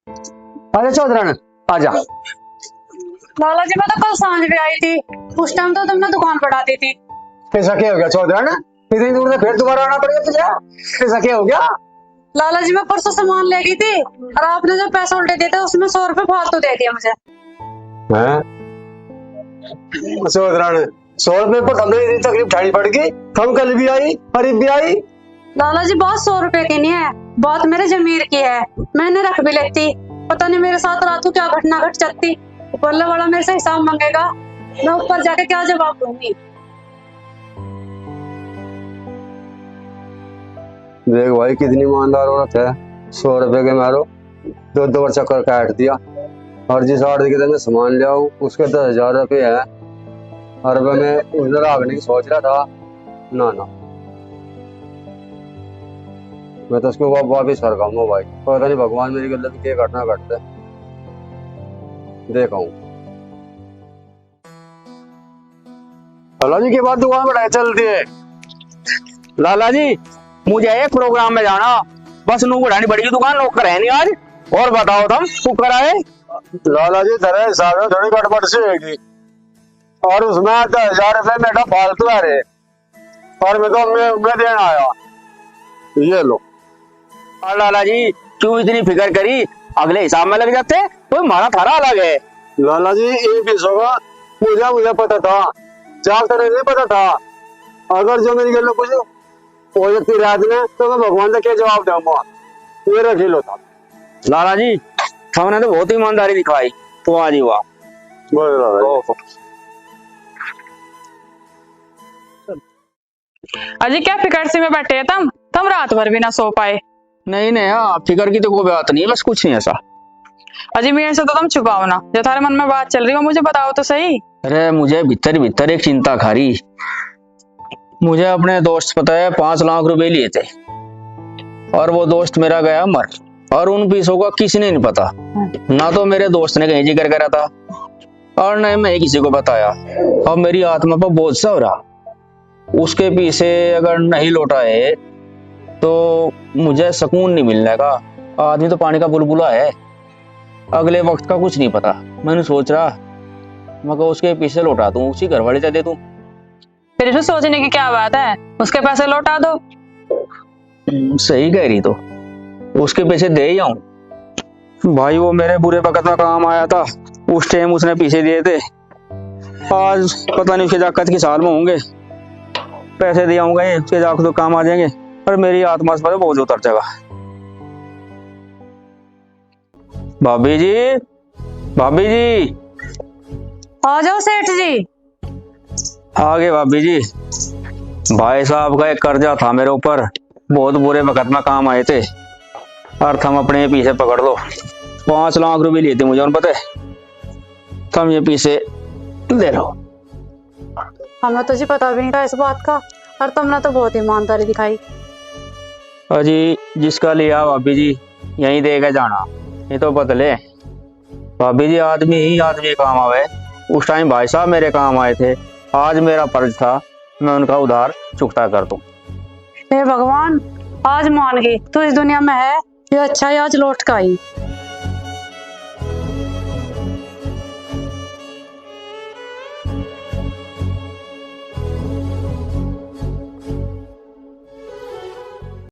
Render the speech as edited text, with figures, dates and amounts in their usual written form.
अरे चौधरान आजा। लाला जी मैं तो कल सांझ भी आई थी, उस टाइम तो तुमने दुकान बढ़ाती थी। ऐसा क्या हो गया चौधरान? इतनी दूर से फिर दोबारा आना पड़ेगा तुझे? ऐसा क्या हो गया? लाला जी मैं परसों सामान ले गई थी और आपने जो पैसे उल्टे दिए थे उसमें 100 रुपए फालतू दे दिया मुझे। हैं? चौधरान 100 रुपए पर हमने इतनी तकलीफ उठानी पड़ गई। हम कल भी आई, अरीब भी आई। लाला जी बात 100 रुपए की नहीं है, बात मेरे जमीर की है। मैंने रख भी लेती, पता नहीं मेरे साथ रात को क्या घटना घट सकती। बल्ला वाला मेरे से हिसाब मांगेगा, मैं ऊपर जाके क्या जवाब दूंगी। देख भाई कितनी ईमानदार औरत है। 100 रुपए के मारो 2 बार चक्कर काट दिया। और जिस आदमी के मैं सामान ले आऊं उसके 10,000 रुपए है। और मैं उधर आगने की सोच रहा था। ना ना, मैं तो उसको वापिस कर गाऊंगा भाई। पता नहीं भगवान मेरी गले में क्या घटना घटता है, देखा हूँ। लाला जी के बाद दुकान बढ़ाई चलती है। लाला जी मुझे एक प्रोग्राम में जाना, बस नू बढ़ानी पड़ेगी दुकान, नौकर है नहीं आज। और बताओ तुम शुक्र है। लाला जी तेरे हिसाब में थोड़ी गड़बड़ सी होगी। और उसमें 10,000 रुपए मेरा फालतू आ रहे। और मैं देना आया, ये लो। और लाला जी क्यों इतनी फिक्र करी, अगले हिसाब में लग जाते, कोई मारा थारा अलग है। लाला जी एक ही होगा, मुझे पता था, चार तरह नहीं पता था। अगर जो मेरी गल पूछो हो जाती रात में तो मैं भगवान का क्या जवाब दूंगा। ये रखी लो था। लाला जी हमने तो बहुत ईमानदारी दिखाई, तो आज ही हुआ। अजी क्या फिकर से में बैठे हैं तुम रात भर भी ना सो पाए। नहीं नहीं हाँ, फिक्र की तो कोई बात नहीं है, बस कुछ नहीं ऐसा। अजी मेरे से तो तुम छुपाओ ना, जो थारे मन में बात चल रही हो मुझे बताओ तो सही। अरे मुझे भीतर भीतर एक चिंता खा रही। मुझे अपने दोस्त पता है 5 लाख रुपए लिए थे, और वो दोस्त मेरा गया मर, और उन पैसों का किसी ने नहीं पता। ना तो मेरे दोस्त ने कहीं जिक्र करा था और न मैं किसी को बताया। अब मेरी आत्मा पर बोझ सा हो रहा। उसके पीछे अगर नहीं लौटाए तो मुझे सुकून नहीं मिलने का। आदमी तो पानी का बुलबुला है, अगले वक्त का कुछ नहीं पता। मैंने सोच रहा मैं उसके पीछे लौटा दूं, उसी घर वाले दे दूं। फिर इसमें सोचने की क्या बात है, उसके पैसे लौटा दो। सही कह रही, तो उसके पैसे दे ही आऊं। भाई वो मेरे बुरे वक्त में काम आया था, उस टाइम उसने पीछे दिए थे। आज पता नहीं उसके जाकत की साल में होंगे, पैसे दे आऊंगा, उसके जाक तो काम आ जाएंगे, और मेरी आत्मा पर बोझ उतर जाएगा। भाभी जी, भाभी जी। आ जाओ सेठ जी। आगे भाभी जी, भाई साहब का एक कर्जा था मेरे ऊपर, बहुत बुरे वक्त में काम आए थे, और तुम अपने पीछे पकड़ लो। 5 लाख रुपए लिए थे मुझे, और पता है तुम ये पीछे दे लो। हमें तो जी पता भी नहीं था इस बात का, और तुमने तो बहुत ईमानदारी दिखाई। अजी जिसका लिया भाभी जी यहीं देके जाना, ये तो बदले। भाभी जी आदमी ही आदमी काम आवे। उस टाइम भाई साहब मेरे काम आए थे, आज मेरा फर्ज था मैं उनका उधार चुकता कर दूं। हे भगवान, आज मान गई तू इस दुनिया में है, ये अच्छा है आज लौट कर आई।